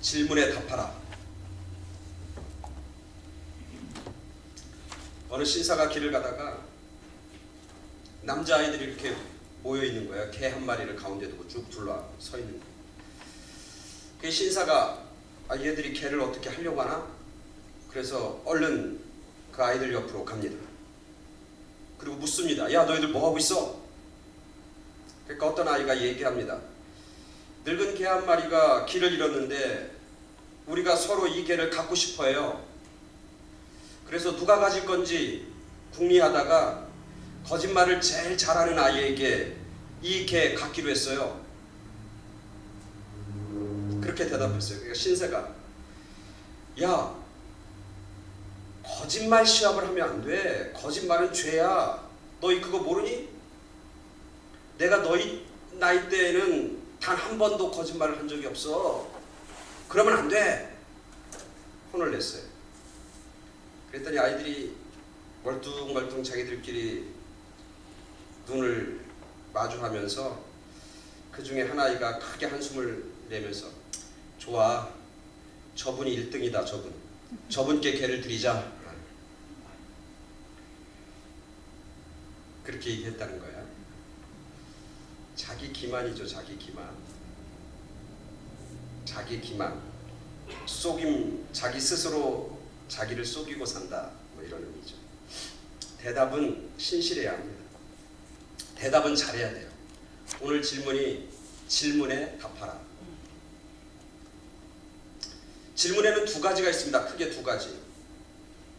질문에 답하라. 어느 신사가 길을 가다가 남자아이들이 이렇게 모여있는 거야. 개 한 마리를 가운데 두고 쭉 둘러 서 있는 거야. 그 신사가 얘들이 개를 어떻게 하려고 하나? 그래서 얼른 그 아이들 옆으로 갑니다. 그리고 묻습니다. 야, 너희들 뭐하고 있어? 그러니까 어떤 아이가 얘기합니다. 늙은 개 한 마리가 길을 잃었는데 우리가 서로 이 개를 갖고 싶어 해요. 그래서 누가 가질 건지 궁리하다가 거짓말을 제일 잘하는 아이에게 이 개 갖기로 했어요. 그렇게 대답했어요. 그러니까 신세가, 야, 거짓말 시합을 하면 안 돼. 거짓말은 죄야. 너희 그거 모르니? 내가 너희 나이 때에는 단 한 번도 거짓말을 한 적이 없어. 그러면 안 돼. 혼을 냈어요. 그랬더니 아이들이 멀뚱멀뚱 자기들끼리 눈을 마주하면서 그 중에 한 아이가 크게 한숨을 내면서, 좋아, 저분이 1등이다. 저분께 개를 드리자. 그렇게 얘기했다는 거야. 자기 기만이죠. 자기 기만. 자기 기만. 속임, 자기 스스로 자기를 속이고 산다. 뭐 이런 의미죠. 대답은 신실해야 합니다. 대답은 잘해야 돼요. 오늘 질문이 질문에 답하라. 질문에는 두 가지가 있습니다. 크게 두 가지.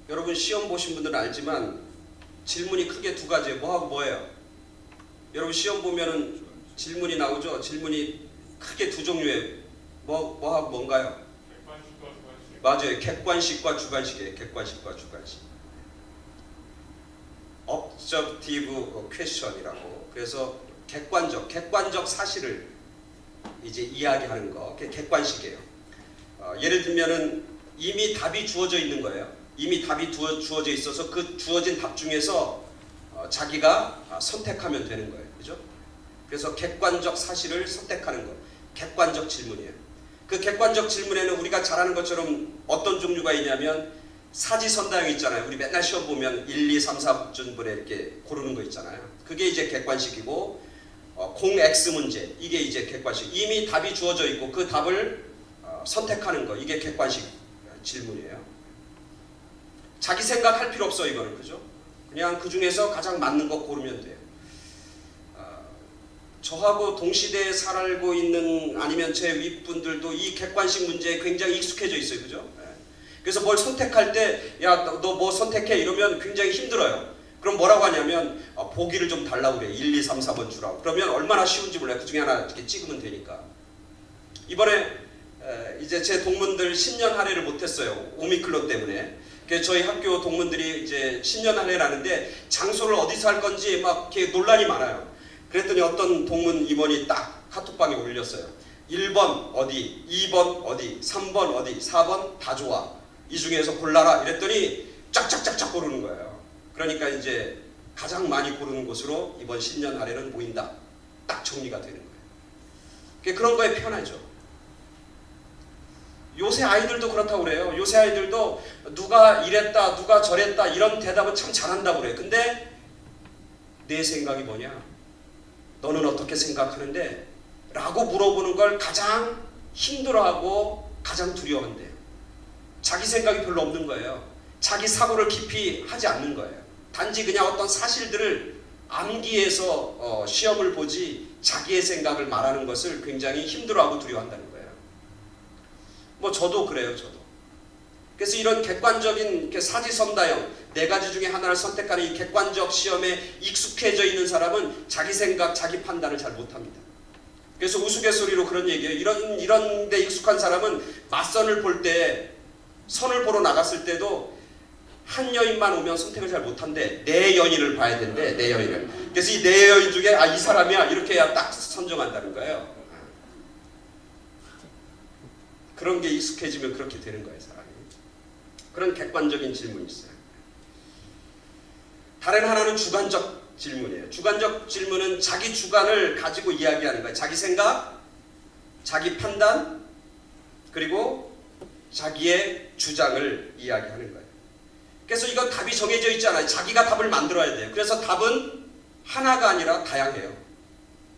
여러분 시험 보신 분들은 알지만 질문이 크게 두 가지예요. 뭐하고 뭐예요? 여러분 시험 보면은 질문이 나오죠. 질문이 크게 두 종류예요. 뭐하고 뭔가요? 객관식과 주관식. 맞아요. 객관식과 주관식이에요. 객관식과 주관식. objective question이라고. 그래서 객관적 사실을 이제 이야기하는 거. 그게 객관식이에요. 예를 들면은 이미 답이 주어져 있는 거예요. 이미 답이 주어져 있어서 그 주어진 답 중에서 자기가 선택하면 되는 거예요. 그죠? 그래서 객관적 사실을 선택하는 거. 객관적 질문이에요. 그 객관적 질문에는 우리가 잘 아는 것처럼 어떤 종류가 있냐면 사지선다형 있잖아요. 우리 맨날 시험 보면 1, 2, 3, 4분에 이렇게 고르는 거 있잖아요. 그게 이제 객관식이고, 공X 문제, 이게 이제 객관식. 이미 답이 주어져 있고 그 답을 선택하는 거, 이게 객관식 질문이에요. 자기 생각할 필요 없어. 이거는. 그죠? 그냥 그 중에서 가장 맞는 거 고르면 돼요. 저하고 동시대에 살고 있는, 아니면 제 윗분들도 이 객관식 문제에 굉장히 익숙해져 있어요. 그죠? 그래서 뭘 선택할 때, 야, 너 뭐 선택해? 이러면 굉장히 힘들어요. 그럼 뭐라고 하냐면 보기를 좀 달라고 그래. 1, 2, 3, 4번 주라고. 그러면 얼마나 쉬운지 몰라요. 그 중에 하나 이렇게 찍으면 되니까. 이번에 이제 제 동문들 10년 할애를 못했어요. 오미클론 때문에. 그래서 저희 학교 동문들이 이제 10년 할애를 하는데 장소를 어디서 할 건지 막 이렇게 논란이 많아요. 그랬더니 어떤 동문 임원이 딱 카톡방에 올렸어요. 1번 어디, 2번 어디, 3번 어디, 4번 다 좋아. 이 중에서 골라라. 이랬더니 쫙쫙쫙쫙 고르는 거예요. 그러니까 이제 가장 많이 고르는 곳으로 이번 10년 할애는 모인다. 딱 정리가 되는 거예요. 그런 거에 편하죠. 요새 아이들도 그렇다고 그래요. 요새 아이들도 누가 이랬다, 누가 저랬다 이런 대답은 참 잘한다고 그래요. 근데 내 생각이 뭐냐? 너는 어떻게 생각하는데? 라고 물어보는 걸 가장 힘들어하고 가장 두려워한대요. 자기 생각이 별로 없는 거예요. 자기 사고를 깊이 하지 않는 거예요. 단지 그냥 어떤 사실들을 암기해서 시험을 보지 자기의 생각을 말하는 것을 굉장히 힘들어하고 두려워한다는 거예요. 뭐 저도 그래요. 저도. 그래서 이런 객관적인 사지선다형 네 가지 중에 하나를 선택하는 이 객관적 시험에 익숙해져 있는 사람은 자기 생각, 자기 판단을 잘 못합니다. 그래서 우스갯소리로 그런 얘기예요. 이런 데 익숙한 사람은 맞선을 볼 때, 선을 보러 나갔을 때도 한 여인만 오면 선택을 잘 못한대. 네 여인을 봐야 된대. 네 여인을. 그래서 이 네 여인 중에 이 사람이야 이렇게 해야 딱 선정한다는 거예요. 그런 게 익숙해지면 그렇게 되는 거예요. 사람이. 그런 객관적인 질문이 있어요. 다른 하나는 주관적 질문이에요. 주관적 질문은 자기 주관을 가지고 이야기하는 거예요. 자기 생각, 자기 판단, 그리고 자기의 주장을 이야기하는 거예요. 그래서 이건 답이 정해져 있지 않아요. 자기가 답을 만들어야 돼요. 그래서 답은 하나가 아니라 다양해요.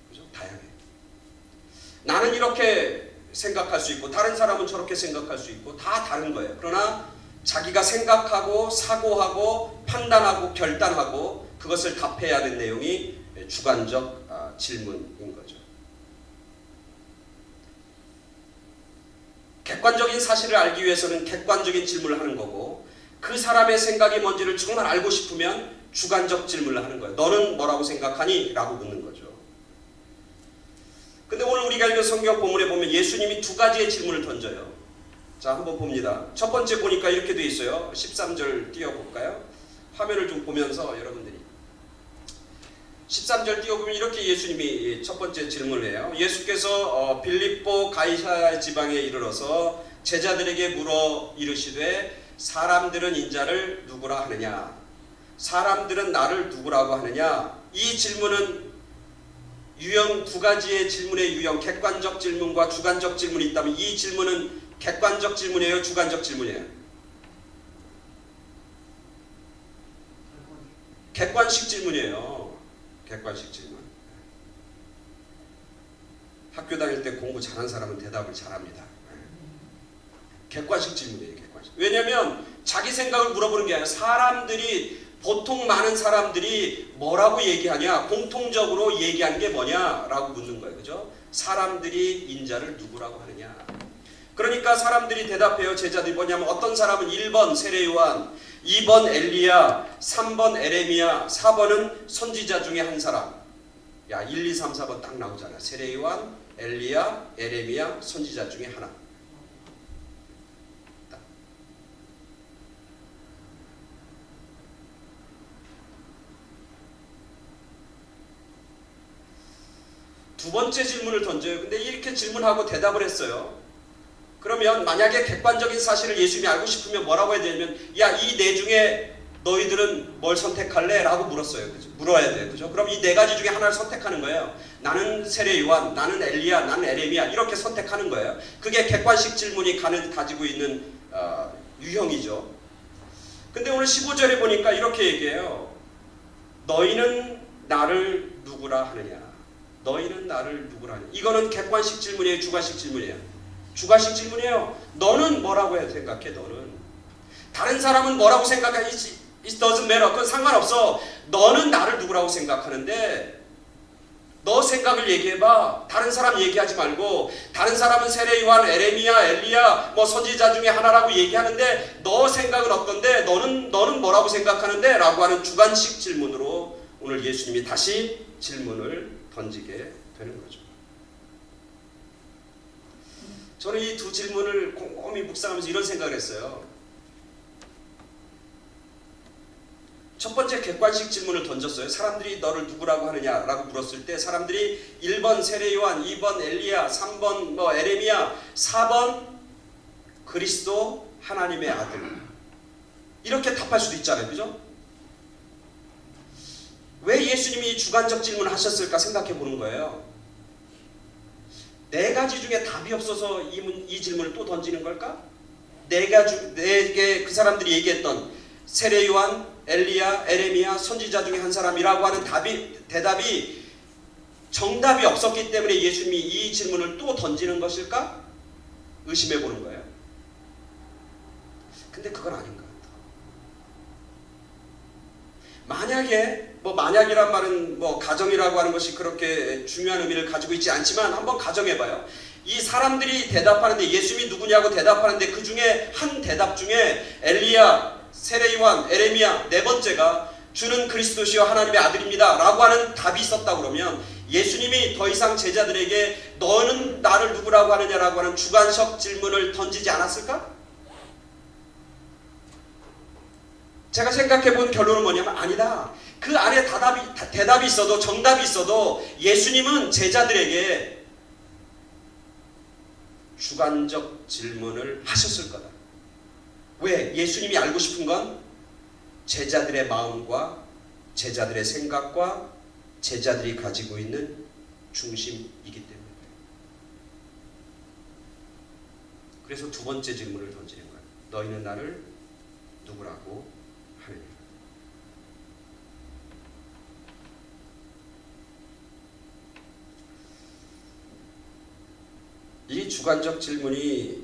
그죠? 다양해요. 나는 이렇게 생각할 수 있고 다른 사람은 저렇게 생각할 수 있고 다 다른 거예요. 그러나 자기가 생각하고 사고하고 판단하고 결단하고 그것을 답해야 하는 내용이 주관적 질문인 거죠. 객관적인 사실을 알기 위해서는 객관적인 질문을 하는 거고 그 사람의 생각이 뭔지를 정말 알고 싶으면 주관적 질문을 하는 거예요. 너는 뭐라고 생각하니? 라고 묻는 거죠. 근데 오늘 우리가 읽은 성경 본문에 보면 예수님이 두 가지의 질문을 던져요. 자, 한번 봅니다. 첫 번째 보니까 이렇게 돼 있어요. 13절 띄워볼까요? 화면을 좀 보면서 여러분들이 13절 띄워보면 이렇게 예수님이 첫 번째 질문을 해요. 예수께서 빌립보 가이사야 지방에 이르러서 제자들에게 물어 이르시되 사람들은 인자를 누구라 하느냐? 사람들은 나를 누구라고 하느냐? 이 질문은 유형 두 가지의 질문의 유형, 객관적 질문과 주관적 질문이 있다면 이 질문은 객관적 질문이에요? 주관적 질문이에요? 객관식 질문이에요. 객관식 질문. 학교 다닐 때 공부 잘한 사람은 대답을 잘합니다. 객관식 질문이에요. 객관식. 왜냐하면 자기 생각을 물어보는 게 아니라 사람들이 보통 많은 사람들이 뭐라고 얘기하냐, 공통적으로 얘기하는 게 뭐냐라고 묻는 거예요. 그죠? 사람들이 인자를 누구라고 하느냐. 그러니까 사람들이 대답해요. 제자들이 뭐냐면 어떤 사람은 1번 세례요한, 2번 엘리야, 3번 에레미야, 4번은 선지자 중에 한 사람. 야, 1, 2, 3, 4번 딱 나오잖아. 세례요한, 엘리야, 에레미야, 선지자 중에 하나. 두 번째 질문을 던져요. 근데 이렇게 질문하고 대답을 했어요. 그러면 만약에 객관적인 사실을 예수님이 알고 싶으면 뭐라고 해야 되냐면 야, 이 네 중에 너희들은 뭘 선택할래? 라고 물었어요. 그죠? 물어야 돼요. 그죠? 그럼 이 네 가지 중에 하나를 선택하는 거예요. 나는 세례 요한, 나는 엘리야, 나는 에레미야 이렇게 선택하는 거예요. 그게 객관식 질문이 가지고 있는 유형이죠. 근데 오늘 15절에 보니까 이렇게 얘기해요. 너희는 나를 누구라 하느냐? 너희는 나를 누구라 하느냐? 이거는 객관식 질문이에요? 주관식 질문이에요? 주관식 질문이에요. 너는 뭐라고 생각해? 너는 다른 사람은 뭐라고 생각해? It doesn't matter. 그건 상관없어. 너는 나를 누구라고 생각하는데 너 생각을 얘기해봐. 다른 사람 얘기하지 말고 다른 사람은 세례 요한, 에레미야, 엘리야 뭐 선지자 중에 하나라고 얘기하는데 너 생각은 어떤데? 너는 뭐라고 생각하는데? 라고 하는 주관식 질문으로 오늘 예수님이 다시 질문을 던지게 되는 거죠. 저는 이 두 질문을 곰곰이 묵상하면서 이런 생각을 했어요. 첫 번째 객관식 질문을 던졌어요. 사람들이 너를 누구라고 하느냐라고 물었을 때 사람들이 1번 세례요한, 2번 엘리야, 3번 뭐 에레미야, 4번 그리스도 하나님의 아들 이렇게 답할 수도 있잖아요. 그죠? 왜 예수님이 주관적 질문을 하셨을까 생각해 보는 거예요. 네 가지 중에 답이 없어서 이 질문을 또 던지는 걸까? 네 개 그 사람들이 얘기했던 세례 요한, 엘리야, 에레미야, 선지자 중에 한 사람이라고 하는 대답이 정답이 없었기 때문에 예수님이 이 질문을 또 던지는 것일까? 의심해 보는 거예요. 근데 그건 아닌 것 같아요. 만약에 만약이란 말은 가정이라고 하는 것이 그렇게 중요한 의미를 가지고 있지 않지만 한번 가정해봐요. 이 사람들이 대답하는데 예수님이 누구냐고 대답하는데 그 중에 한 대답 중에 엘리야, 세례 요한, 에레미야 네 번째가 주는 그리스도시요 하나님의 아들입니다 라고 하는 답이 있었다 그러면 예수님이 더 이상 제자들에게 너는 나를 누구라고 하느냐라고 하는 주관적 질문을 던지지 않았을까? 제가 생각해 본 결론은 뭐냐면 아니다. 그 안에 대답이 있어도 정답이 있어도 예수님은 제자들에게 주관적 질문을 하셨을 거다. 왜? 예수님이 알고 싶은 건 제자들의 마음과 제자들의 생각과 제자들이 가지고 있는 중심이기 때문에. 그래서 두 번째 질문을 던지는 거예요. 너희는 나를 누구라고 하느냐. 이 주관적 질문이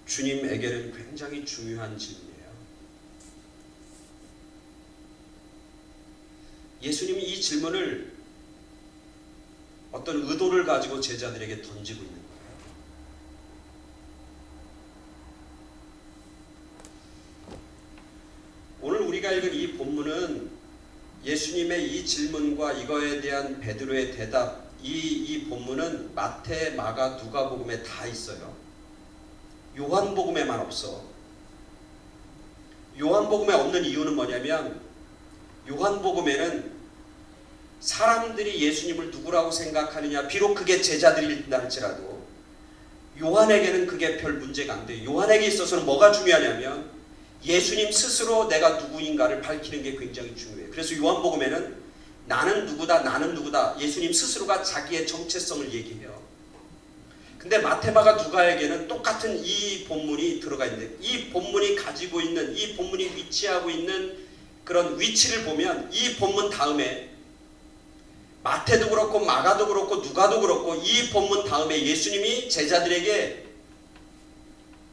주님에게는 굉장히 중요한 질문이에요. 예수님이 이 질문을 어떤 의도를 가지고 제자들에게 던지고 있는 거예요. 오늘 우리가 읽은 이 본문은 예수님의 이 질문과 이거에 대한 베드로의 대답, 이 본문은 마태, 마가, 누가복음에 다 있어요. 요한복음에만 없어. 요한복음에 없는 이유는 뭐냐면 요한복음에는 사람들이 예수님을 누구라고 생각하느냐, 비록 그게 제자들이라 할지라도 요한에게는 그게 별 문제가 안 돼요. 요한에게 있어서는 뭐가 중요하냐면 예수님 스스로 내가 누구인가를 밝히는 게 굉장히 중요해요. 그래서 요한복음에는 나는 누구다, 나는 누구다, 예수님 스스로가 자기의 정체성을 얘기해요. 근데 마테마가 누가에게는 똑같은 이 본문이 들어가 있는데, 이 본문이 가지고 있는, 이 본문이 위치하고 있는 그런 위치를 보면 이 본문 다음에 마태도 그렇고 마가도 그렇고 누가도 그렇고 이 본문 다음에 예수님이 제자들에게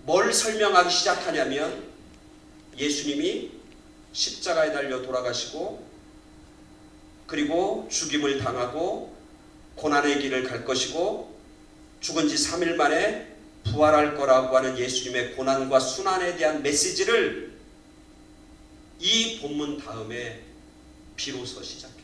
뭘 설명하기 시작하냐면 예수님이 십자가에 달려 돌아가시고 그리고 죽임을 당하고 고난의 길을 갈 것이고 죽은 지 3일 만에 부활할 거라고 하는 예수님의 고난과 순환에 대한 메시지를 이 본문 다음에 비로소 시작해요.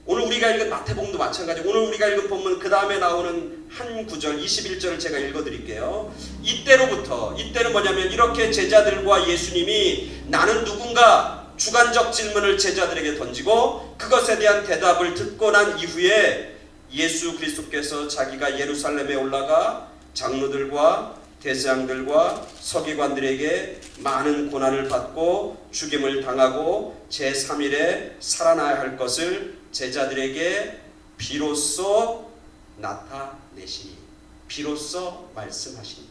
오늘 우리가 읽은 마태복음도 마찬가지고 오늘 우리가 읽은 본문 그 다음에 나오는 한 구절 21절을 제가 읽어드릴게요. 이때는 뭐냐면 이렇게 제자들과 예수님이 나는 누군가 주관적 질문을 제자들에게 던지고 그것에 대한 대답을 듣고 난 이후에 예수 그리스도께서 자기가 예루살렘에 올라가 장로들과 대제사장들과 서기관들에게 많은 고난을 받고 죽임을 당하고 제3일에 살아나야 할 것을 제자들에게 비로소 나타내시니, 비로소 말씀하시니.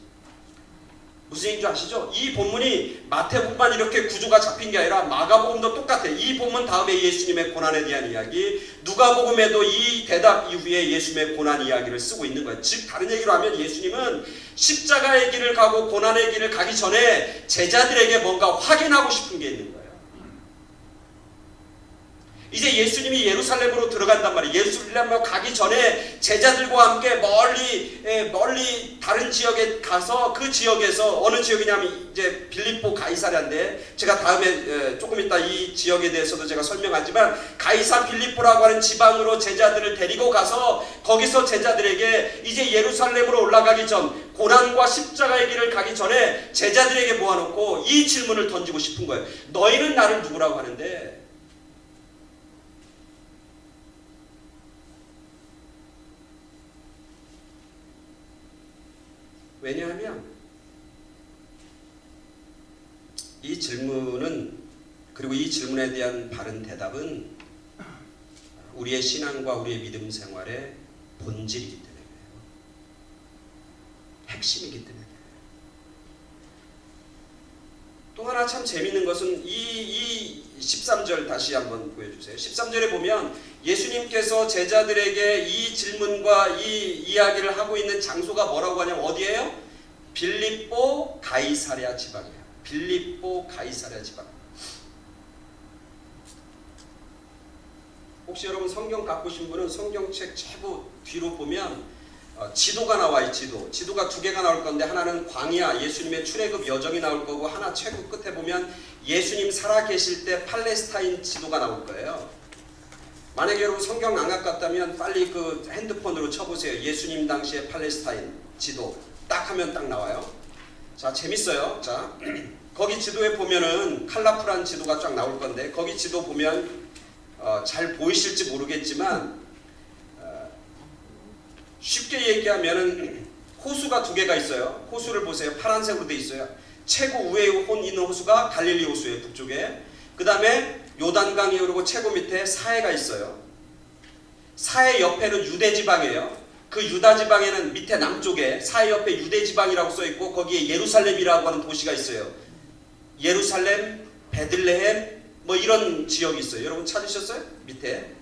무슨 얘기인지 아시죠? 이 본문이 마태복음만 이렇게 구조가 잡힌 게 아니라 마가복음도 똑같아요. 이 본문 다음에 예수님의 고난에 대한 이야기, 누가복음에도 이 대답 이후에 예수님의 고난 이야기를 쓰고 있는 거예요. 즉 다른 얘기로 하면 예수님은 십자가의 길을 가고 고난의 길을 가기 전에 제자들에게 뭔가 확인하고 싶은 게 있는 거예요. 이제 예수님이 예루살렘으로 들어간단 말이에요. 예루살렘으로 가기 전에 제자들과 함께 멀리 다른 지역에 가서 그 지역에서 어느 지역이냐면 이제 빌립보 가이사랴인데 제가 다음에 조금 이따 이 지역에 대해서도 제가 설명하지만 가이사 빌립보라고 하는 지방으로 제자들을 데리고 가서 거기서 제자들에게 이제 예루살렘으로 올라가기 전 고난과 십자가의 길을 가기 전에 제자들에게 모아놓고 이 질문을 던지고 싶은 거예요. 너희는 나를 누구라고 하는데? 왜냐하면 이 질문은, 그리고 이 질문에 대한 바른 대답은 우리의 신앙과 우리의 믿음 생활의 본질이기 때문에 그래요. 핵심이기 때문에 그래요. 또 하나 참 재밌는 것은 이 13절 다시 한번 보여주세요. 13절에 보면 예수님께서 제자들에게 이 질문과 이 이야기를 하고 있는 장소가 뭐라고 하냐면 어디예요? 빌립보 가이사랴 지방이에요. 빌립보 가이사랴 지방. 혹시 여러분 성경 갖고 오신 분은 성경책 최고 뒤로 보면 지도가 나와요. 지도가 두 개가 나올 건데 하나는 광야 예수님의 출애굽 여정이 나올 거고 하나 최고 끝에 보면 예수님 살아계실 때 팔레스타인 지도가 나올 거예요. 만약에 여러분 성경 안 갖고 왔다면 빨리 그 핸드폰으로 쳐보세요. 예수님 당시의 팔레스타인 지도 딱 하면 딱 나와요. 자, 재밌어요. 자, 거기 지도에 보면은 컬러풀한 지도가 쫙 나올 건데 거기 지도 보면 잘 보이실지 모르겠지만 쉽게 얘기하면은 호수가 두 개가 있어요. 호수를 보세요. 파란색으로 돼 있어요. 최고 위에 있는 호수가 갈릴리 호수예요. 북쪽에. 그 다음에 요단강이 흐르고 최고 밑에 사해가 있어요. 사해 옆에는 유대 지방이에요. 그 유다 지방에는 밑에 남쪽에 사해 옆에 유대 지방이라고 써 있고 거기에 예루살렘이라고 하는 도시가 있어요. 예루살렘, 베들레헴 뭐 이런 지역이 있어요. 여러분 찾으셨어요? 밑에.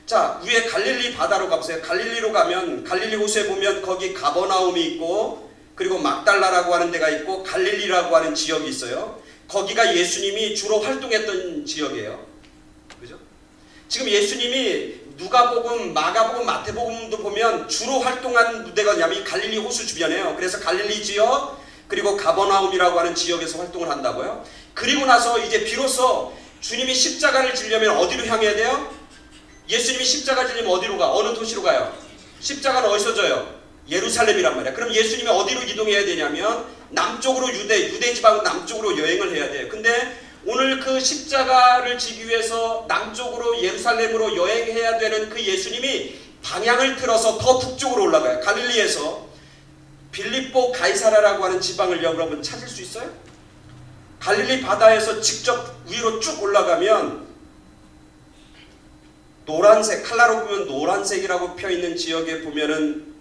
자, 위에 갈릴리 바다로 가보세요. 갈릴리로 가면 갈릴리 호수에 보면 거기 가버나움이 있고 그리고 막달라라고 하는 데가 있고 갈릴리라고 하는 지역이 있어요. 거기가 예수님이 주로 활동했던 지역이에요. 그죠? 지금 예수님이 누가복음, 마가복음, 마태복음도 보면 주로 활동한 무대가 뭐냐면 갈릴리 호수 주변이에요. 그래서 갈릴리 지역 그리고 가버나움이라고 하는 지역에서 활동을 한다고요. 그리고 나서 이제 비로소 주님이 십자가를 지려면 어디로 향해야 돼요? 예수님이 십자가 지려면 어디로 가? 어느 도시로 가요? 십자가는 어디서 져요? 예루살렘이란 말이야. 그럼 예수님이 어디로 이동해야 되냐면 남쪽으로 유대 지방 남쪽으로 여행을 해야 돼요. 근데 오늘 그 십자가를 지기 위해서 남쪽으로 예루살렘으로 여행해야 되는 그 예수님이 방향을 틀어서 더 북쪽으로 올라가요. 갈릴리에서 빌립보 가이사랴라고 하는 지방을 여러분 찾을 수 있어요? 갈릴리 바다에서 직접 위로 쭉 올라가면 노란색, 칼라로 보면 노란색이라고 펴있는 지역에 보면은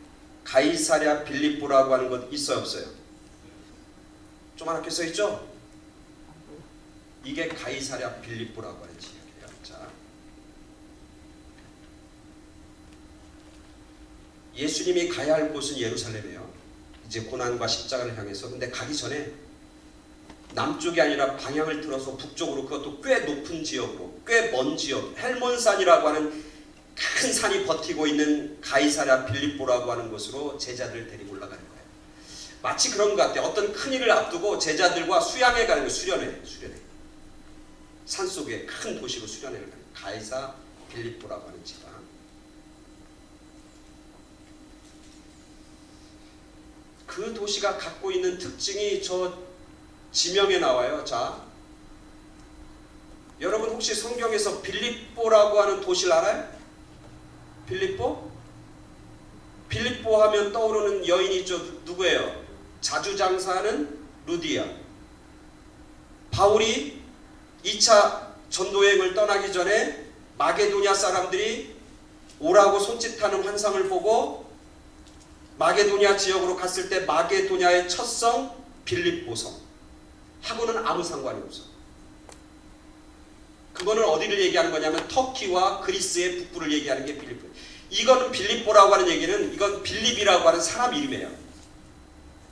가이사랴 빌립보라고 하는 것 있어요, 없어요? 조그맣게 써있죠? 이게 가이사랴 빌립보라고 하는 지역이에요. 자, 예수님이 가야 할 곳은 예루살렘이에요. 이제 고난과 십자가를 향해서. 근데 가기 전에 남쪽이 아니라 방향을 틀어서 북쪽으로, 그것도 꽤 높은 지역으로, 꽤 먼 지역, 헬몬산이라고 하는 큰 산이 버티고 있는 가이사랴 빌립보라고 하는 곳으로 제자들을 데리고 올라가는 거예요. 마치 그런 것 같아요. 어떤 큰 일을 앞두고 제자들과 수양에 가는 거예요. 수련회. 산속에 큰 도시로 수련회를 가는 가이사 빌립보라고 하는 지방. 그 도시가 갖고 있는 특징이 저 지명에 나와요. 자, 여러분 혹시 성경에서 빌립보라고 하는 도시를 알아요? 빌립보? 빌립보 하면 떠오르는 여인이 있죠. 누구예요? 자주장사하는 루디아. 바울이 2차 전도여행을 떠나기 전에 마게도냐 사람들이 오라고 손짓하는 환상을 보고 마게도냐 지역으로 갔을 때 마게도냐의 첫 성 빌립보성 하고는 아무 상관이 없어. 그거는 어디를 얘기하는 거냐면 터키와 그리스의 북부를 얘기하는 게 빌립보. 이거는 빌립보라고 하는 얘기는 이건 빌립이라고 하는 사람 이름이에요.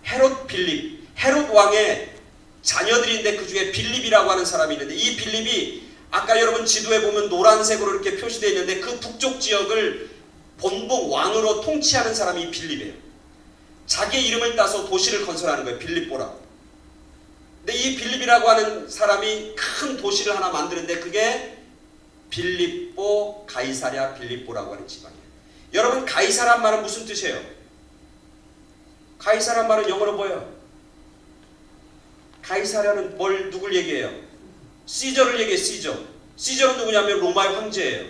헤롯 빌립, 헤롯 왕의 자녀들인데 그 중에 빌립이라고 하는 사람이 있는데 이 빌립이 아까 여러분 지도에 보면 노란색으로 이렇게 표시되어 있는데 그 북쪽 지역을 본국 왕으로 통치하는 사람이 빌립이에요. 자기의 이름을 따서 도시를 건설하는 거예요. 빌립보라고. 근데 이 빌립이라고 하는 사람이 큰 도시를 하나 만드는데 그게 빌립보 가이사랴 빌립보라고 하는 지방이에요. 여러분 가이사란 말은 무슨 뜻이에요? 가이사란 말은 영어로 뭐예요? 가이사랴는 누굴 얘기해요? 시저를 얘기해요. 시저는 누구냐면 로마의 황제예요.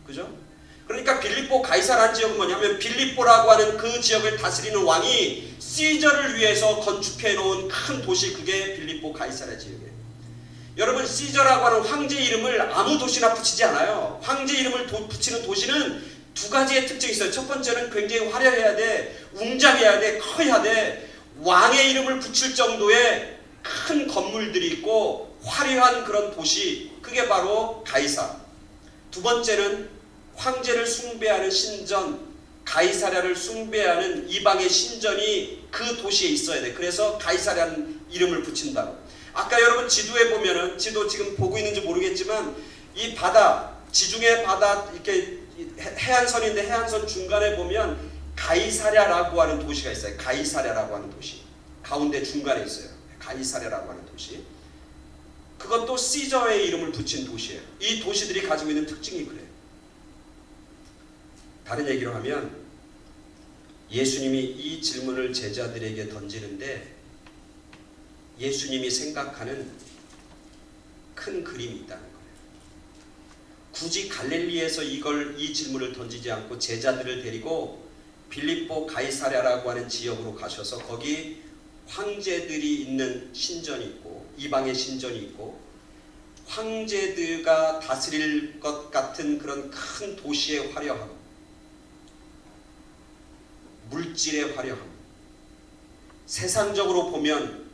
그죠? 그러니까 빌립보 가이사라는 지역은 뭐냐면 빌립보라고 하는 그 지역을 다스리는 왕이 시저를 위해서 건축해 놓은 큰 도시, 그게 빌립보 가이사랴 지역이에요. 여러분 시저라고 하는 황제 이름을 아무 도시나 붙이지 않아요. 황제 이름을 붙이는 도시는 두 가지의 특징이 있어요. 첫 번째는 굉장히 화려해야 돼, 웅장해야 돼, 커야 돼. 왕의 이름을 붙일 정도의 큰 건물들이 있고 화려한 그런 도시, 그게 바로 가이사. 두 번째는 황제를 숭배하는 신전, 가이사랴를 숭배하는 이방의 신전이 그 도시에 있어야 돼. 그래서 가이사랴는 이름을 붙인다고. 아까 여러분 지도에 보면은, 지도 지금 보고 있는지 모르겠지만 이 바다, 지중해 바다 이렇게 해안선인데 해안선 중간에 보면 가이사랴라고 하는 도시가 있어요. 가이사랴라고 하는 도시. 가운데 중간에 있어요. 가이사랴라고 하는 도시. 그것도 시저의 이름을 붙인 도시예요. 이 도시들이 가지고 있는 특징이 그래요. 다른 얘기로 하면 예수님이 이 질문을 제자들에게 던지는데 예수님이 생각하는 큰 그림이 있다는 거예요. 굳이 갈릴리에서 이 질문을 던지지 않고 제자들을 데리고 빌립보 가이사랴라고 하는 지역으로 가셔서 거기 황제들이 있는 신전이 있고 이방의 신전이 있고 황제들과 다스릴 것 같은 그런 큰 도시의 화려함, 물질의 화려함, 세상적으로 보면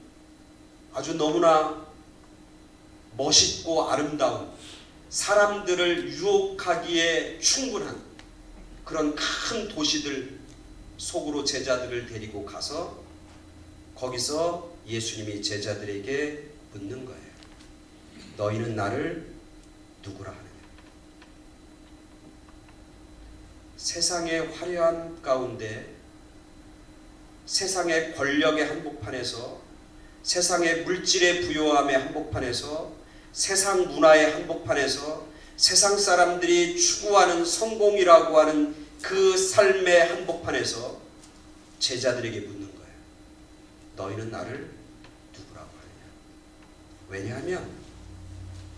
아주 너무나 멋있고 아름다운, 사람들을 유혹하기에 충분한 그런 큰 도시들 속으로 제자들을 데리고 가서 거기서 예수님이 제자들에게 묻는 거예요. 너희는 나를 누구라 하느냐? 세상의 화려한 가운데, 세상의 권력의 한복판에서, 세상의 물질의 부요함의 한복판에서, 세상 문화의 한복판에서, 세상 사람들이 추구하는 성공이라고 하는 그 삶의 한복판에서 제자들에게 묻는 거예요. 너희는 나를 누구라고 하느냐? 왜냐하면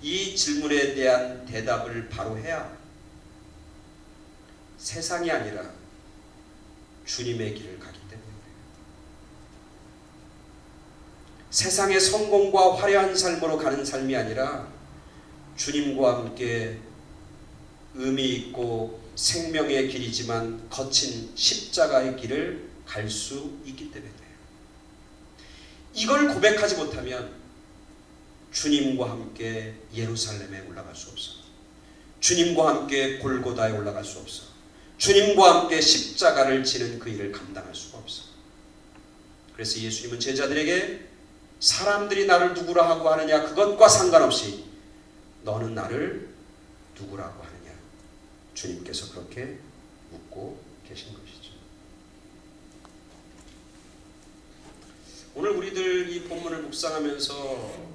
이 질문에 대한 대답을 바로 해야 세상이 아니라 주님의 길을 가기 때문이에요. 세상의 성공과 화려한 삶으로 가는 삶이 아니라 주님과 함께 의미 있고 생명의 길이지만 거친 십자가의 길을 갈 수 있기 때문에 돼요. 이걸 고백하지 못하면 주님과 함께 예루살렘에 올라갈 수 없어. 주님과 함께 골고다에 올라갈 수 없어. 주님과 함께 십자가를 지는 그 일을 감당할 수가 없어. 그래서 예수님은 제자들에게 사람들이 나를 누구라 하고 하느냐, 그것과 상관없이 너는 나를 누구라고 하느냐, 주님께서 그렇게 묻고 계신 것이죠. 오늘 우리들 이 본문을 묵상하면서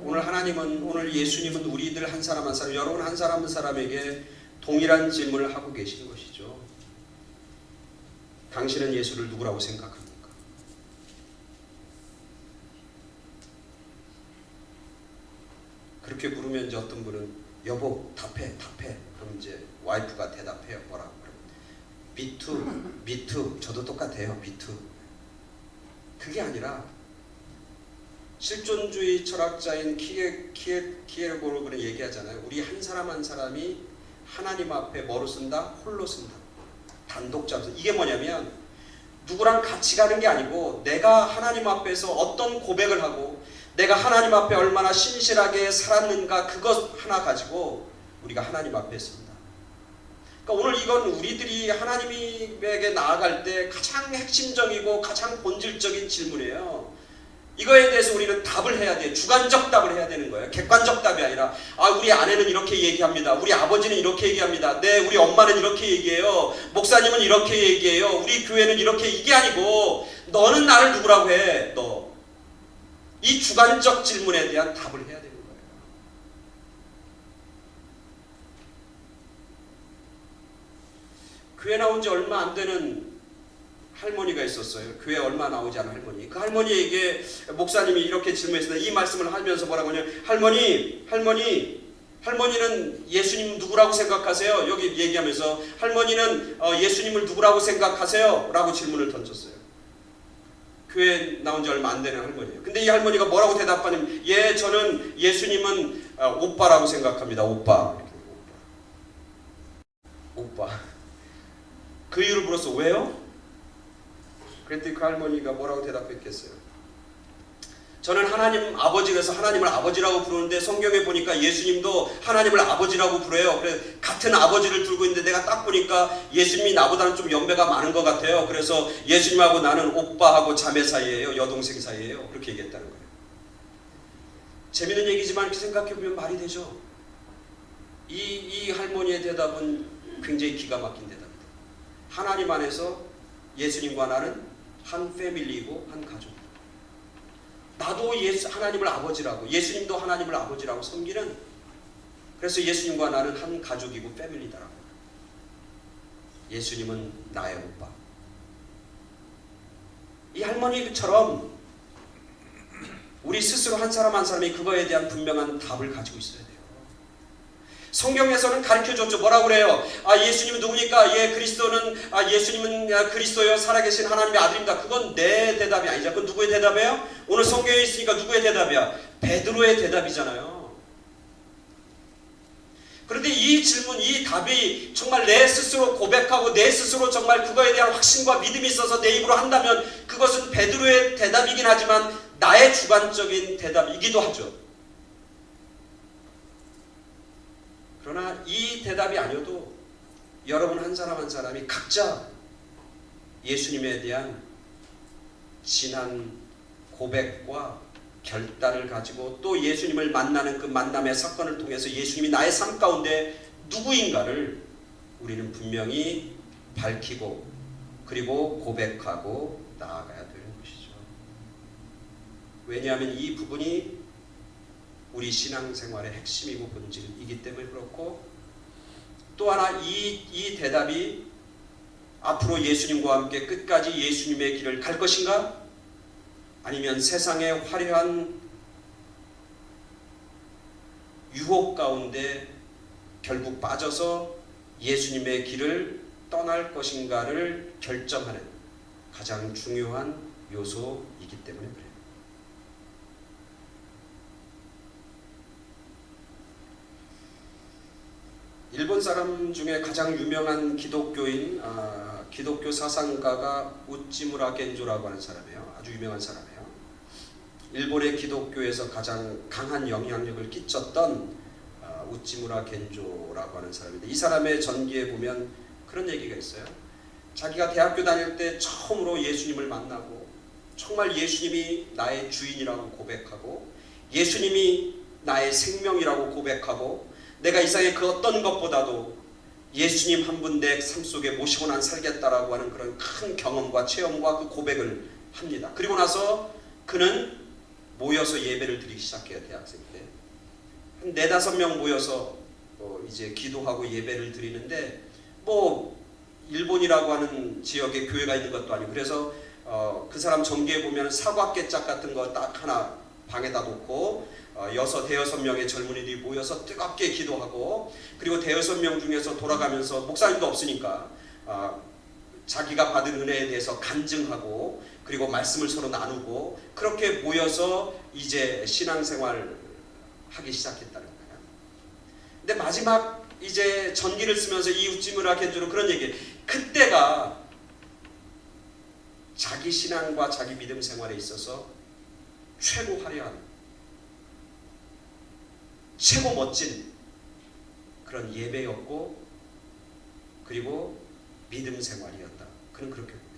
오늘 예수님은 우리들 한 사람 한 사람, 여러분 한 사람 한 사람에게 동일한 질문을 하고 계시는 것이죠. 당신은 예수를 누구라고 생각합니까? 그렇게 물으면 이제 어떤 분은 여보 답해. 그럼 이제 와이프가 대답해요. 뭐라고? Me too. 저도 똑같아요. Me too. 그게 아니라 실존주의 철학자인 키에르고르는 얘기하잖아요. 우리 한 사람 한 사람이 하나님 앞에 뭐로 쓴다? 홀로 쓴다. 단독자로. 이게 뭐냐면 누구랑 같이 가는 게 아니고 내가 하나님 앞에서 어떤 고백을 하고 내가 하나님 앞에 얼마나 신실하게 살았는가, 그것 하나 가지고 우리가 하나님 앞에 씁니다. 그러니까 오늘 이건 우리들이 하나님에게 나아갈 때 가장 핵심적이고 가장 본질적인 질문이에요. 이거에 대해서 우리는 답을 해야 돼. 주관적 답을 해야 되는 거예요. 객관적 답이 아니라 우리 아내는 이렇게 얘기합니다. 우리 아버지는 이렇게 얘기합니다. 네, 우리 엄마는 이렇게 얘기해요. 목사님은 이렇게 얘기해요. 우리 교회는 이렇게. 이게 아니고 너는 나를 누구라고 해? 너. 이 주관적 질문에 대한 답을 해야 되는 거예요. 교회 나온 지 얼마 안 되는 할머니가 있었어요. 교회 얼마 나오지 않은 할머니. 그 할머니에게 목사님이 이렇게 질문했습니다. 이 말씀을 하면서 뭐라고 하냐면 할머니는 예수님 누구라고 생각하세요? 여기 얘기하면서 할머니는 예수님을 누구라고 생각하세요? 라고 질문을 던졌어요. 교회 나온 지 얼마 안 되는 할머니예요. 근데 이 할머니가 뭐라고 대답하냐면 저는 예수님은 오빠라고 생각합니다. 오빠. 그 이유를 물었어. 왜요? 그랬더니 그 할머니가 뭐라고 대답했겠어요? 저는 하나님 아버지라서 하나님을 아버지라고 부르는데 성경에 보니까 예수님도 하나님을 아버지라고 부르요. 그래서 같은 아버지를 두고 있는데 내가 딱 보니까 예수님이 나보다는 좀 연배가 많은 것 같아요. 그래서 예수님하고 나는 오빠하고 자매 사이예요. 여동생 사이예요. 그렇게 얘기했다는 거예요. 재밌는 얘기지만 이렇게 생각해보면 말이 되죠. 이 할머니의 대답은 굉장히 기가 막힌 대답이다. 하나님 안에서 예수님과 나는 한 패밀리이고 한 가족이다. 나도 하나님을 아버지라고, 예수님도 하나님을 아버지라고 섬기는, 그래서 예수님과 나는 한 가족이고 패밀리다라고. 예수님은 나의 오빠. 이 할머니처럼 우리 스스로 한 사람 한 사람이 그거에 대한 분명한 답을 가지고 있어야 돼요. 성경에서는 가르쳐줬죠. 뭐라고 그래요? 예수님은 누구니까? 예수님은 그리스도요, 살아계신 하나님의 아들입니다. 그건 내 대답이 아니죠. 그건 누구의 대답이에요? 오늘 성경에 있으니까 누구의 대답이야? 베드로의 대답이잖아요. 그런데 이 질문, 이 답이 정말 내 스스로 고백하고 내 스스로 정말 그거에 대한 확신과 믿음이 있어서 내 입으로 한다면 그것은 베드로의 대답이긴 하지만 나의 주관적인 대답이기도 하죠. 그러나 이 대답이 아니어도 여러분 한 사람 한 사람이 각자 예수님에 대한 진한 고백과 결단을 가지고 또 예수님을 만나는 그 만남의 사건을 통해서 예수님이 나의 삶 가운데 누구인가를 우리는 분명히 밝히고 그리고 고백하고 나아가야 되는 것이죠. 왜냐하면 이 부분이 우리 신앙생활의 핵심이고 본질이기 때문에 그렇고, 또 하나 이 대답이 앞으로 예수님과 함께 끝까지 예수님의 길을 갈 것인가? 아니면 세상의 화려한 유혹 가운데 결국 빠져서 예수님의 길을 떠날 것인가를 결정하는 가장 중요한 요소이기 때문에 그래요. 일본 사람 중에 가장 유명한 기독교인, 기독교 사상가가 우찌무라 겐조라고 하는 사람이에요. 아주 유명한 사람이에요. 일본의 기독교에서 가장 강한 영향력을 끼쳤던 우찌무라 겐조라고 하는 사람인데, 이 사람의 전기에 보면 그런 얘기가 있어요. 자기가 대학교 다닐 때 처음으로 예수님을 만나고 정말 예수님이 나의 주인이라고 고백하고 예수님이 나의 생명이라고 고백하고 내가 이 세상에 그 어떤 것보다도 예수님 한 분 내 삶 속에 모시고 난 살겠다라고 하는 그런 큰 경험과 체험과 그 고백을 합니다. 그리고 나서 그는 모여서 예배를 드리기 시작해요. 대학생 때 한 4-5명 모여서 이제 기도하고 예배를 드리는데, 뭐 일본이라고 하는 지역에 교회가 있는 것도 아니고, 그래서 그 사람 전기에 보면 사과깨짝 같은 거 딱 하나 방에다 놓고 6-6명의 젊은이들이 모여서 뜨겁게 기도하고, 그리고 6-6명 중에서 돌아가면서 목사님도 없으니까 자기가 받은 은혜에 대해서 간증하고 그리고 말씀을 서로 나누고 그렇게 모여서 이제 신앙생활 하기 시작했다는 거예요. 근데 마지막 이제 전기를 쓰면서 이 우찌무라 겐조는 그런 얘기예요. 그때가 자기 신앙과 자기 믿음 생활에 있어서 최고 화려한, 최고 멋진 그런 예배였고 그리고 믿음 생활이었다. 그는 그렇게 보여요.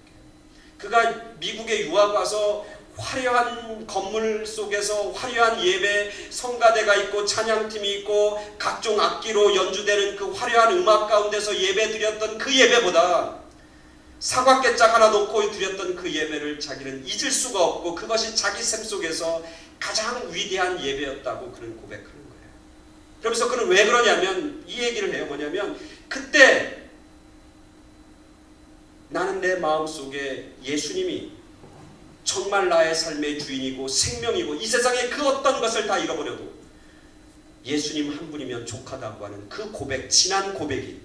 그가 미국에 유학 와서 화려한 건물 속에서 화려한 예배, 성가대가 있고 찬양팀이 있고 각종 악기로 연주되는 그 화려한 음악 가운데서 예배 드렸던 그 예배보다 사과깨짝 하나 놓고 드렸던 그 예배를 자기는 잊을 수가 없고 그것이 자기 삶 속에서 가장 위대한 예배였다고 그는 고백하는 거예요. 그러면서 그는 왜 그러냐면 이 얘기를 해요. 뭐냐면 그때 나는 내 마음속에 예수님이 정말 나의 삶의 주인이고 생명이고 이 세상의 그 어떤 것을 다 잃어버려도 예수님 한 분이면 족하다고 하는 그 고백, 진한 고백이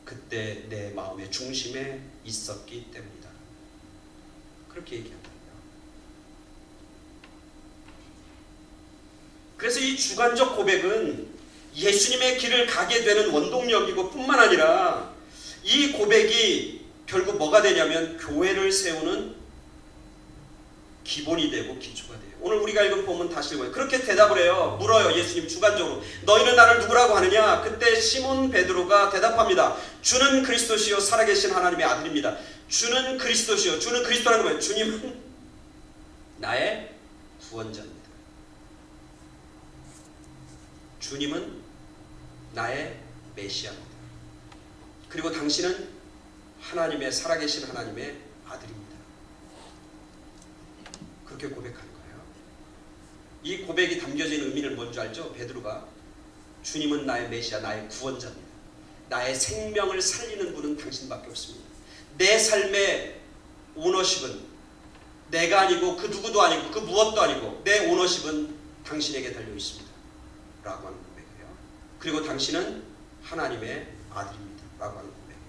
그때 내 마음의 중심에 있었기 때문이다. 그렇게 얘기합니다. 그래서 이 주관적 고백은 예수님의 길을 가게 되는 원동력이고 뿐만 아니라 이 고백이 결국 뭐가 되냐면 교회를 세우는 기본이 되고 기초가 돼요. 오늘 우리가 읽은 본문 다시 읽어요. 그렇게 대답을 해요. 물어요. 예수님 주관적으로. 너희는 나를 누구라고 하느냐? 그때 시몬 베드로가 대답합니다. 주는 그리스도시요 살아계신 하나님의 아들입니다. 주는 그리스도시요. 주는 그리스도라는 거예요. 주님은 나의 구원자입니다. 주님은 나의 메시아입니다. 그리고 당신은 하나님의 살아계신 하나님의 아들입니다. 그렇게 고백하는 거예요. 이 고백이 담겨져 있는 의미는 뭔지 알죠? 베드로가 주님은 나의 메시아, 나의 구원자입니다. 나의 생명을 살리는 분은 당신밖에 없습니다. 내 삶의 오너십은 내가 아니고 그 누구도 아니고 그 무엇도 아니고 내 오너십은 당신에게 달려 있습니다. 라고 하는 고백이에요. 그리고 당신은 하나님의 아들입니다. 라고 하는 고백이에요.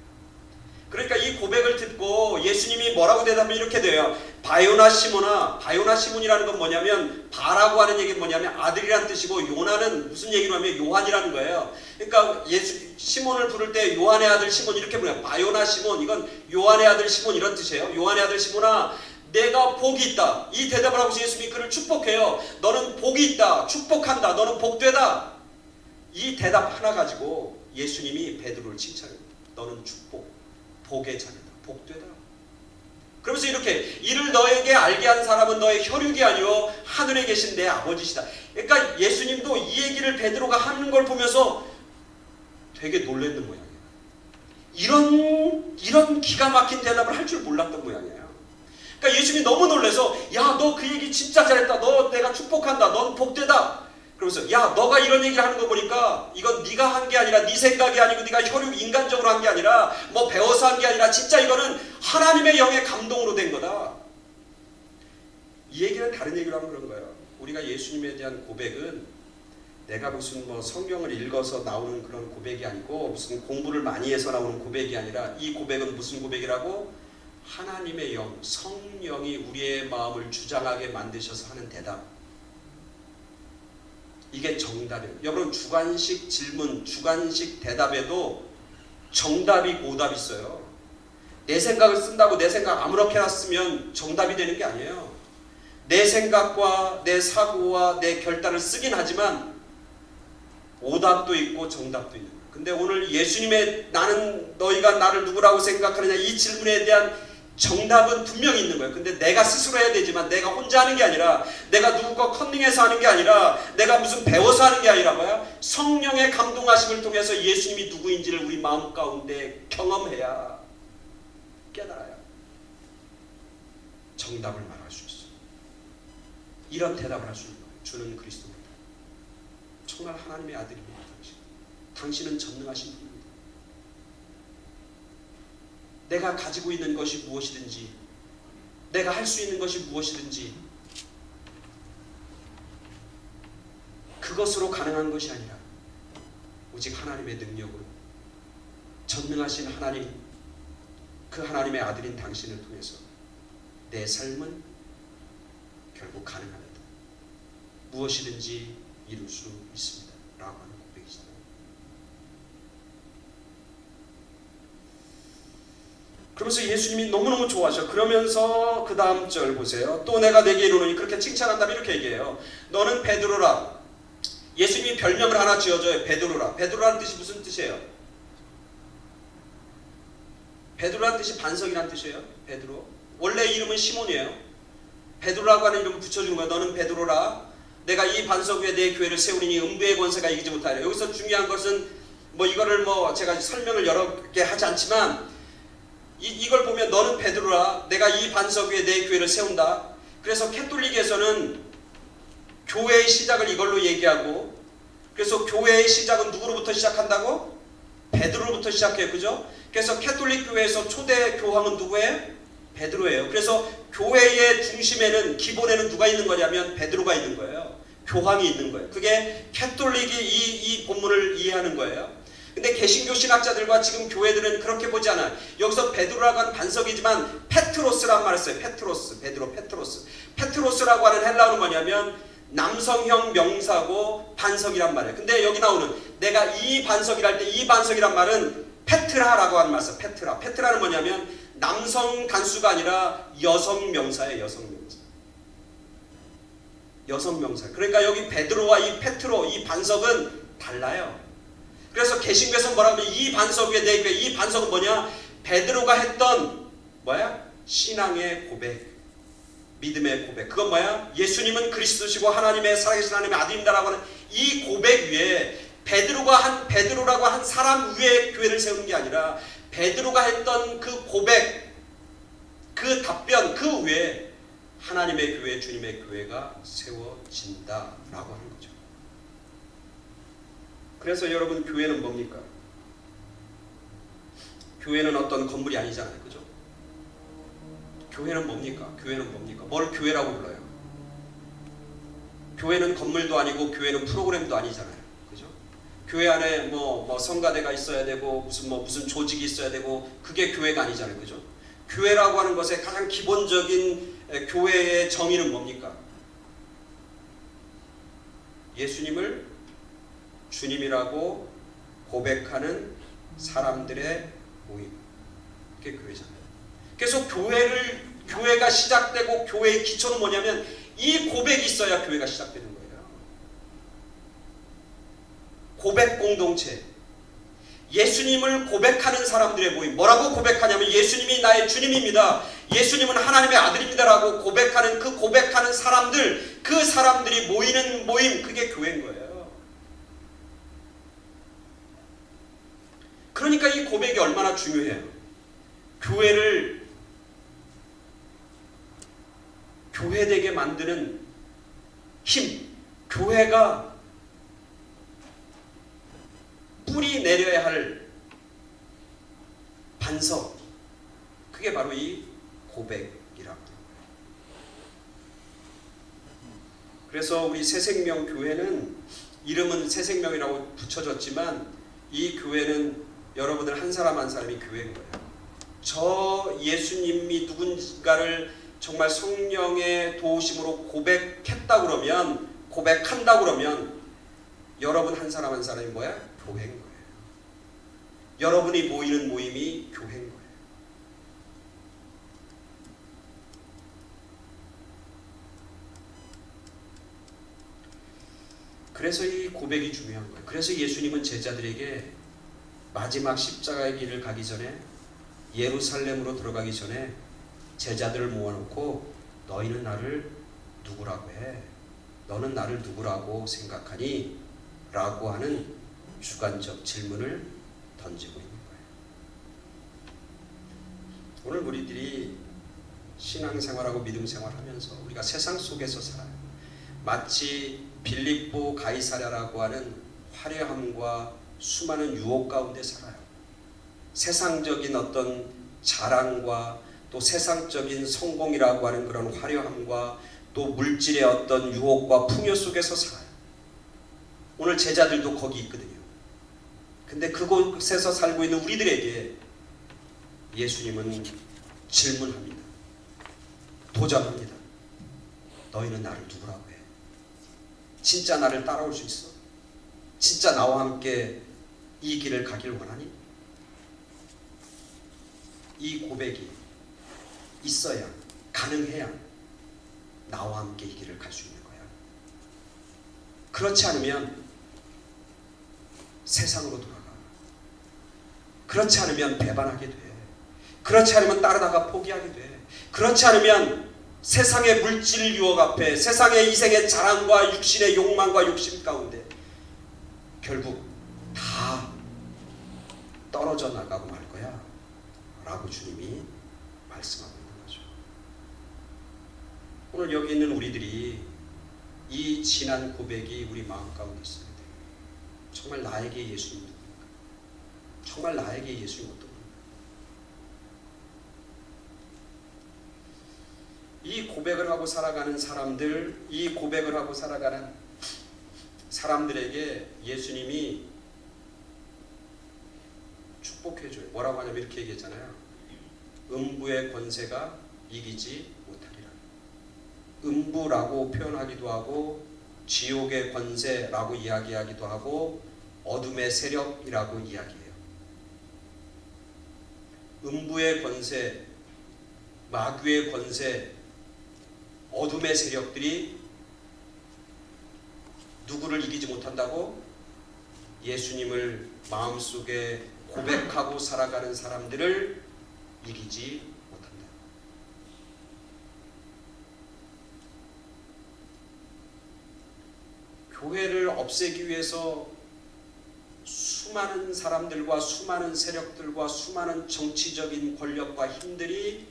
그러니까 이 고백을 듣고 예수님이 뭐라고 대답하면 이렇게 돼요. 바요나 시몬아. 바요나 시몬이라는 건 뭐냐면, 바라고 하는 얘기는 뭐냐면 아들이란 뜻이고, 요나는 무슨 얘기로 하면 요한이라는 거예요. 그러니까 시몬을 부를 때 요한의 아들 시몬 이렇게 불러요. 바요나 시몬, 이건 요한의 아들 시몬 이런 뜻이에요. 요한의 아들 시몬아, 내가 복이 있다. 이 대답을 하고서 예수님이 그를 축복해요. 너는 복이 있다. 축복한다. 너는 복되다. 이 대답 하나 가지고 예수님이 베드로를 칭찬해요. 너는 축복, 복의 자녀다. 복되다. 그러면서 이렇게, 이를 너에게 알게 한 사람은 너의 혈육이 아니오 하늘에 계신 내 아버지시다. 그러니까 예수님도 이 얘기를 베드로가 하는 걸 보면서 되게 놀랐는 모양이에요. 이런 기가 막힌 대답을 할 줄 몰랐던 모양이에요. 그러니까 예수님이 너무 놀라서, 야, 너 그 얘기 진짜 잘했다. 너 내가 축복한다. 넌 복되다. 그러면서, 야, 너가 이런 얘기를 하는 거 보니까 이건 네가 한 게 아니라, 네 생각이 아니고 네가 혈육 인간적으로 한 게 아니라, 뭐 배워서 한 게 아니라, 진짜 이거는 하나님의 영의 감동으로 된 거다. 이 얘기는 다른 얘기로 하면 그런 거예요. 우리가 예수님에 대한 고백은 내가 무슨 뭐 성경을 읽어서 나오는 그런 고백이 아니고, 무슨 공부를 많이 해서 나오는 고백이 아니라, 이 고백은 무슨 고백이라고? 하나님의 영, 성령이 우리의 마음을 주장하게 만드셔서 하는 대답. 이게 정답이에요. 여러분, 주관식 질문, 주관식 대답에도 정답이 오답이 있어요. 내 생각을 쓴다고 내 생각 아무렇게나 쓰면 정답이 되는 게 아니에요. 내 생각과 내 사고와 내 결단을 쓰긴 하지만 오답도 있고 정답도 있는 거예요. 근데 오늘 예수님의 나는 너희가 나를 누구라고 생각하느냐, 이 질문에 대한 정답은 분명히 있는 거예요. 근데 내가 스스로 해야 되지만, 내가 혼자 하는 게 아니라, 내가 누구과 컨닝해서 하는 게 아니라, 내가 무슨 배워서 하는 게 아니라 뭐야? 성령의 감동하심을 통해서 예수님이 누구인지를 우리 마음 가운데 경험해야, 깨달아야 정답을 말할 수 있어. 이런 대답을 할 수 있는 거예요. 주는 그리스도입니다. 정말 하나님의 아들입니다. 당신은 전능하신 분입니다. 내가 가지고 있는 것이 무엇이든지, 내가 할 수 있는 것이 무엇이든지 그것으로 가능한 것이 아니라 오직 하나님의 능력으로, 전능하신 하나님, 그 하나님의 아들인 당신을 통해서 내 삶은 결국 가능하다. 무엇이든지 이룰 수 있습니다. 라고 하는 고백이죠. 그러면서 예수님이 너무너무 좋아하셔. 그러면서 그 다음 절 보세요. 또 내가 내게 이르노니, 그렇게 칭찬한 다음에 이렇게 얘기해요. 너는 베드로라. 예수님이 별명을 하나 지어줘요. 베드로라. 베드로라는 뜻이 무슨 뜻이에요? 베드로라는 뜻이 반석이라는 뜻이에요. 베드로. 원래 이름은 시몬이에요. 베드로라고 하는 이름을 붙여준 거예요. 너는 베드로라. 내가 이 반석 위에 내 교회를 세우리니 음부의 권세가 이기지 못하리라. 여기서 중요한 것은 뭐 이거를 뭐 제가 설명을 여러 개 하지 않지만, 이걸 보면 너는 베드로라. 내가 이 반석 위에 내 교회를 세운다. 그래서 캐톨릭에서는 교회의 시작을 이걸로 얘기하고, 그래서 교회의 시작은 누구로부터 시작한다고? 베드로로부터 시작해요. 그죠? 그래서 캐톨릭 교회에서 초대 교황은 누구예요? 베드로예요. 그래서 교회의 중심에는, 기본에는 누가 있는 거냐면 베드로가 있는 거예요. 교황이 있는 거예요. 그게 캐톨릭이 이 본문을 이해하는 거예요. 근데 개신교 신학자들과 지금 교회들은 그렇게 보지 않아요. 여기서 베드로라고 하는 반석이지만 페트로스란 말을 써요. 페트로스, 베드로, 페트로스. 페트로스라고 하는 헬라어는 뭐냐면 남성형 명사고 반석이란 말이에요. 근데 여기 나오는, 내가 이 반석이랄 때 이 반석이란 말은 페트라라고 하는 말이에요. 페트라. 페트라는 뭐냐면 남성 단수가 아니라 여성 명사예요. 여성 명사. 여성 명사. 그러니까 여기 베드로와 이 페트로, 이 반석은 달라요. 그래서 개신교에서 뭐라고 하면 이 반석 위에 내 교회, 이 반석은 뭐냐? 베드로가 했던 뭐야? 신앙의 고백, 믿음의 고백. 그건 뭐야? 예수님은 그리스도시고 하나님의 살아계신 하나님의 아들입니다라고 하는 이 고백 위에 베드로라고 한 사람 위에 교회를 세우는 게 아니라, 베드로가 했던 그 고백, 그 답변, 그 위에 하나님의 교회, 주님의 교회가 세워진다라고 하는 거죠. 그래서 여러분, 교회는 뭡니까? 교회는 어떤 건물이 아니잖아요. 그죠? 교회는 뭡니까? 교회는 뭡니까? 뭘 교회라고 불러요? 교회는 건물도 아니고 교회는 프로그램도 아니잖아요. 그죠? 교회 안에 뭐 성가대가 있어야 되고 무슨 조직이 있어야 되고 그게 교회가 아니잖아요. 그죠? 교회라고 하는 것의 가장 기본적인 교회의 정의는 뭡니까? 예수님을 주님이라고 고백하는 사람들의 모임. 그게 교회잖아요. 그래서 교회가 시작되고 교회의 기초는 뭐냐면 이 고백이 있어야 교회가 시작되는 거예요. 고백 공동체. 예수님을 고백하는 사람들의 모임. 뭐라고 고백하냐면 예수님이 나의 주님입니다. 예수님은 하나님의 아들입니다라고 고백하는 그 고백하는 사람들, 그 사람들이 모이는 모임, 그게 교회인 거예요. 그러니까 이 고백이 얼마나 중요해요. 교회를 교회되게 만드는 힘, 교회가 뿌리 내려야 할 반석, 그게 바로 이 고백이라고. 그래서 우리 새생명 교회는 이름은 새생명이라고 붙여졌지만 이 교회는 여러분들 한 사람 한 사람이 교회인 거예요. 저 예수님이 누군가를 정말 성령의 도우심으로 고백한다 그러면 여러분 한 사람 한 사람이 뭐야? 교회인 거예요. 여러분이 모이는 모임이 교회인 거예요. 그래서 이 고백이 중요한 거예요. 그래서 예수님은 제자들에게 마지막 십자가의 길을 가기 전에 예루살렘으로 들어가기 전에 제자들을 모아놓고 너희는 나를 누구라고 해? 너는 나를 누구라고 생각하니? 라고 하는 주관적 질문을 던지고 있는 거예요. 오늘 우리들이 신앙생활하고 믿음생활하면서 우리가 세상 속에서 살아요. 마치 빌립보 가이사랴라고 하는 화려함과 수많은 유혹 가운데 살아요. 세상적인 어떤 자랑과 또 세상적인 성공이라고 하는 그런 화려함과 또 물질의 어떤 유혹과 풍요 속에서 살아요. 오늘 제자들도 거기 있거든요. 근데 그곳에서 살고 있는 우리들에게 예수님은 질문합니다. 도전합니다. 너희는 나를 누구라고 해? 진짜 나를 따라올 수 있어? 진짜 나와 함께 이 길을 가길 원하니? 이 고백이 있어야, 가능해야 나와 함께 이 길을 갈 수 있는 거야. 그렇지 않으면 세상으로 돌아가. 그렇지 않으면 배반하게 돼. 그렇지 않으면 따르다가 포기하게 돼. 그렇지 않으면 세상의 물질 유혹 앞에, 세상의 이생의 자랑과 육신의 욕망과 욕심 가운데 결국 다 떨어져 나가고 말 거야 라고 주님이 말씀하고 있는 거죠. 오늘 여기 있는 우리들이 이 진한 고백이 우리 마음 가운데 있어야 돼요. 정말 나에게 예수님 누구인가? 정말 나에게 예수님 어떤 분인가? 이 고백을 하고 살아가는 사람들, 이 고백을 하고 살아가는 사람들에게 예수님이 축복해줘요. 뭐라고 하냐면 이렇게 얘기했잖아요. 음부의 권세가 이기지 못하리라. 음부라고 표현하기도 하고 지옥의 권세라고 이야기하기도 하고 어둠의 세력이라고 이야기해요. 음부의 권세, 마귀의 권세, 어둠의 세력들이 누구를 이기지 못한다고? 예수님을 마음속에 고백하고 살아가는 사람들을 이기지 못한다. 교회를 없애기 위해서 수많은 사람들과 수많은 세력들과 수많은 정치적인 권력과 힘들이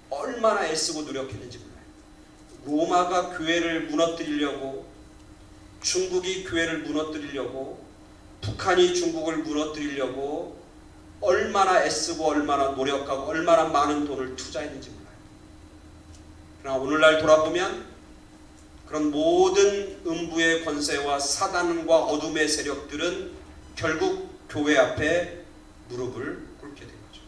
얼마나 애쓰고 노력했는지 몰라요. 로마가 교회를 무너뜨리려고, 중국이 교회를 무너뜨리려고, 북한이 중국을 무너뜨리려고 얼마나 애쓰고 얼마나 노력하고 얼마나 많은 돈을 투자했는지 몰라요. 그러나 오늘날 돌아보면 그런 모든 음부의 권세와 사단과 어둠의 세력들은 결국 교회 앞에 무릎을 꿇게 된 거죠.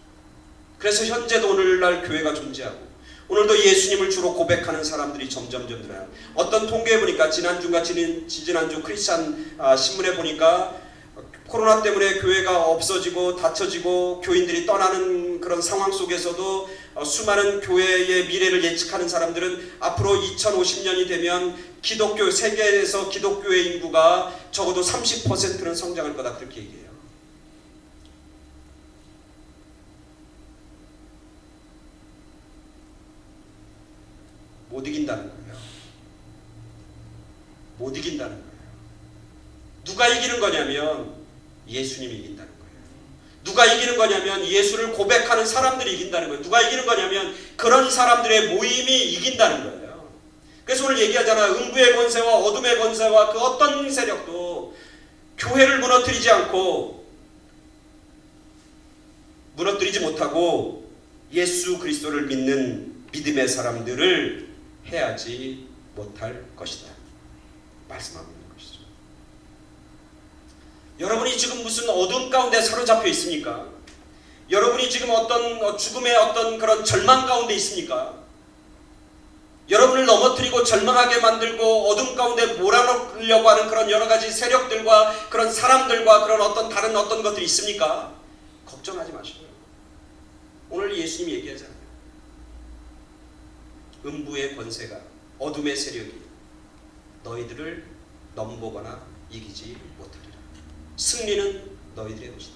그래서 현재도 오늘날 교회가 존재하고 오늘도 예수님을 주로 고백하는 사람들이 점점 늘어요. 어떤 통계에 보니까 지난주인가 지지난주 크리스찬 신문에 보니까 코로나 때문에 교회가 없어지고 닫혀지고 교인들이 떠나는 그런 상황 속에서도 수많은 교회의 미래를 예측하는 사람들은 앞으로 2050년이 되면 세계에서 기독교의 인구가 적어도 30%는 성장할 거다, 그렇게 얘기해요. 못 이긴다는 거예요. 못 이긴다는 거예요. 누가 이기는 거냐면 예수님이 이긴다는 거예요. 누가 이기는 거냐면 예수를 고백하는 사람들이 이긴다는 거예요. 누가 이기는 거냐면 그런 사람들의 모임이 이긴다는 거예요. 그래서 오늘 얘기하잖아. 음부의 권세와 어둠의 권세와 그 어떤 세력도 교회를 무너뜨리지 못하고 예수 그리스도를 믿는 믿음의 사람들을 해하지 못할 것이다, 말씀하고 있는 것이죠. 여러분이 지금 무슨 어둠 가운데 사로잡혀 있습니까? 여러분이 지금 어떤 죽음의 어떤 그런 절망 가운데 있습니까? 여러분을 넘어뜨리고 절망하게 만들고 어둠 가운데 몰아넣으려고 하는 그런 여러 가지 세력들과 그런 사람들과 그런 어떤 다른 어떤 것들이 있습니까? 걱정하지 마시고요. 오늘 예수님이 얘기하잖아요. 음부의 권세가, 어둠의 세력이 너희들을 넘보거나 이기지 못하리라. 승리는 너희들의 것이다.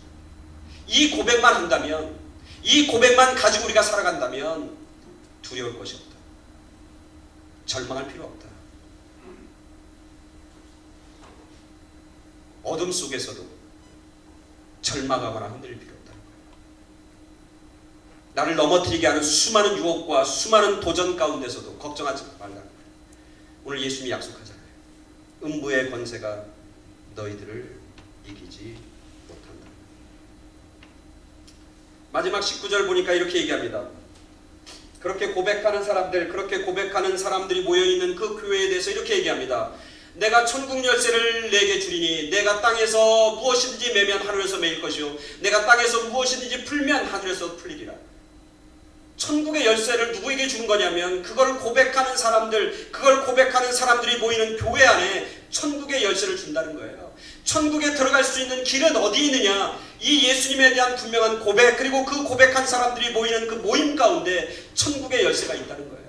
이 고백만 한다면, 이 고백만 가지고 우리가 살아간다면 두려울 것이 없다. 절망할 필요 없다. 어둠 속에서도 절망하거나 흔들릴 필요 없다는 거예요. 나를 넘어뜨리게 하는 수많은 유혹과 수많은 도전 가운데서도 걱정하지 말라는 거예요. 오늘 예수님이 약속하잖아요. 음부의 권세가 너희들을 이기지 못한다. 마지막 19절 보니까 이렇게 얘기합니다. 그렇게 고백하는 사람들이 모여있는 그 교회에 대해서 이렇게 얘기합니다. 내가 천국 열쇠를 내게 주리니 내가 땅에서 무엇이든지 매면 하늘에서 매일 것이요 내가 땅에서 무엇이든지 풀면 하늘에서 풀리리라. 천국의 열쇠를 누구에게 준 거냐면 그걸 고백하는 사람들이 모이는 교회 안에 천국의 열쇠를 준다는 거예요. 천국에 들어갈 수 있는 길은 어디 있느냐? 이 예수님에 대한 분명한 고백, 그리고 그 고백한 사람들이 모이는 그 모임 가운데 천국의 열쇠가 있다는 거예요.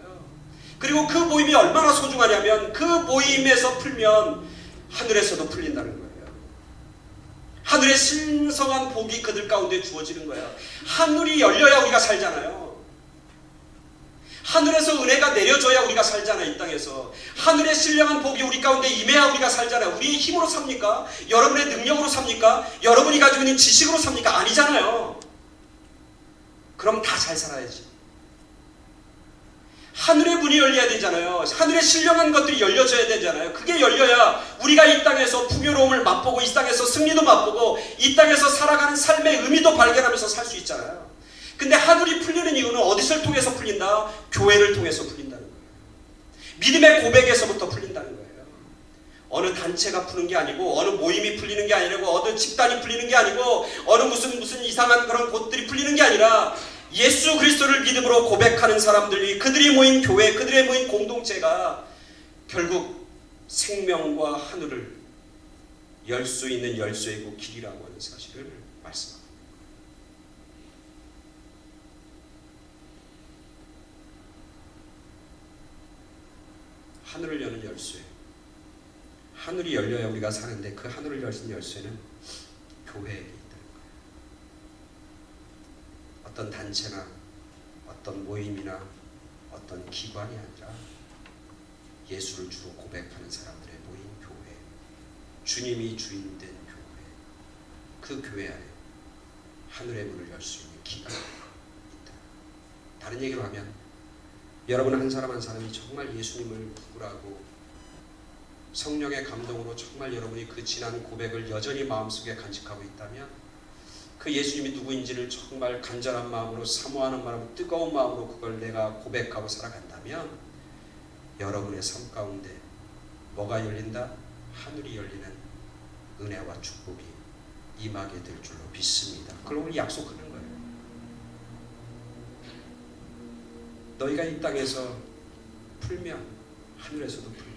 그리고 그 모임이 얼마나 소중하냐면 그 모임에서 풀면 하늘에서도 풀린다는 거예요. 하늘의 신성한 복이 그들 가운데 주어지는 거예요. 하늘이 열려야 우리가 살잖아요. 하늘에서 은혜가 내려줘야 우리가 살잖아요. 이 땅에서 하늘의 신령한 복이 우리 가운데 임해야 우리가 살잖아요. 우리의 힘으로 삽니까? 여러분의 능력으로 삽니까? 여러분이 가지고 있는 지식으로 삽니까? 아니잖아요. 그럼 다 잘 살아야지. 하늘의 문이 열려야 되잖아요. 하늘의 신령한 것들이 열려져야 되잖아요. 그게 열려야 우리가 이 땅에서 풍요로움을 맛보고 이 땅에서 승리도 맛보고 이 땅에서 살아가는 삶의 의미도 발견하면서 살 수 있잖아요. 근데 하늘이 풀리는 이유는 어디를 통해서 풀린다? 교회를 통해서 풀린다는 거예요. 믿음의 고백에서부터 풀린다는 거예요. 어느 단체가 푸는 게 아니고 어느 모임이 풀리는 게 아니고 어느 집단이 풀리는 게 아니고 어느 무슨 이상한 그런 곳들이 풀리는 게 아니라 예수 그리스도를 믿음으로 고백하는 사람들이 그들이 모인 교회, 그들의 모인 공동체가 결국 생명과 하늘을 열 수 있는 열쇠이고 길이라고 하는 사실을 말씀합니다. 하늘을 여는 열쇠. 하늘이 열려야 우리가 사는데 그 하늘을 여는 열쇠는 교회에 있다는 거예요. 어떤 단체나 어떤 모임이나 어떤 기관이 아니라 예수를 주로 고백하는 사람들의 모인 교회, 주님이 주인된 교회, 그 교회 안에 하늘의 문을 열 수 있는 기관이 있다. 다른 얘기로 하면 여러분 한 사람 한 사람이 정말 예수님을 부르라고 성령의 감동으로 정말 여러분이 그 지난 고백을 여전히 마음속에 간직하고 있다면 그 예수님이 누구인지를 정말 간절한 마음으로 사모하는 마음으로 뜨거운 마음으로 그걸 내가 고백하고 살아간다면 여러분의 삶 가운데 뭐가 열린다? 하늘이 열리는 은혜와 축복이 임하게 될 줄로 믿습니다. 그걸 우리 약속하는 거예요. 너희가 이 땅에서 풀면 하늘에서도 풀려.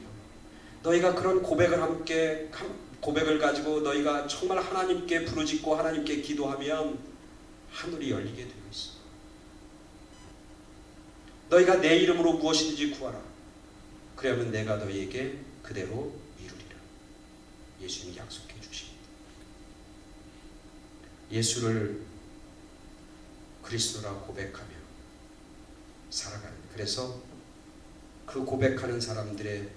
너희가 그런 고백을 가지고 너희가 정말 하나님께 부르짖고 하나님께 기도하면 하늘이 열리게 되어 있어. 너희가 내 이름으로 무엇이든지 구하라. 그러면 내가 너희에게 그대로 이루리라. 예수님이 약속해 주십니다. 예수를 그리스도라 고백하며 살아가는, 그래서 그 고백하는 사람들의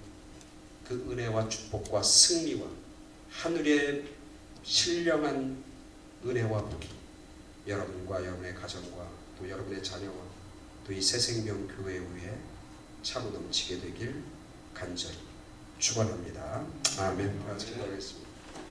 그 은혜와 축복과 승리와 하늘의 신령한 은혜와 복이 여러분과 여러분의 가정과 또 여러분의 자녀와 또 이 새생명 교회 위에 차고 넘치게 되길 간절히 축원합니다. 아멘. 같이 기도하겠습니다.